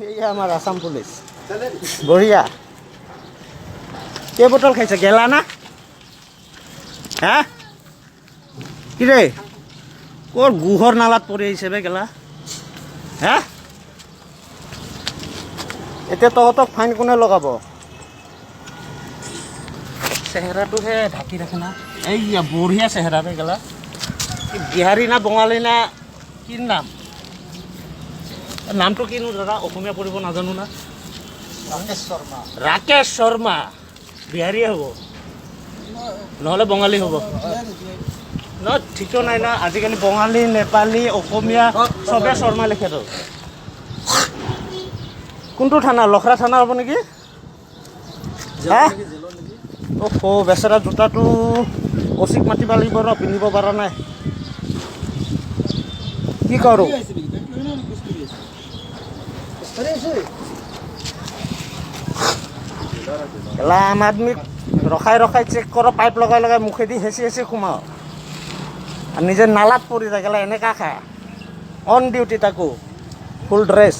এয়া আমাৰ আসাম পুলিচ বঢ়িয়া কেই বটল খাইছে গেলা না হা কি ৰে ক'ৰ গুহৰ নালাত পৰি আহিছে বে গেলা হা এতিয়া তহঁতক ফাইন কোনে লগাব চেহেৰাটোহে ঢাকি ৰাখে না এইয়া বঢ়িয়া চেহেৰা বে গেলা কি বিহাৰী না বঙালী না কি নাম নামটো কিনো দাদা অসমীয়া পঢ়িব নাজানো না ৰাকেশ শৰ্মা বিহাৰীয়ে হ'ব নহ'লে বঙালী হ'ব ন ঠিকো নাই না আজিকালি বঙালী নেপালী অসমীয়া চবে শৰ্মা লিখেতো কোনটো থানা লখৰা থানা হ'ব নেকি হা অ' বেচেৰা জোতাটো অচিক মাতিব লাগিব ৰ পিন্ধিব পৰা নাই কি কৰোঁ এলা আম আদমিক ৰখাই চেক কৰ পাইপ লগাই মুখেদি হেঁচি সোমাও আৰু নিজে নালাত পৰি থাকে এনেকা খা অন ডিউটি তাকো ফুল ড্ৰেছ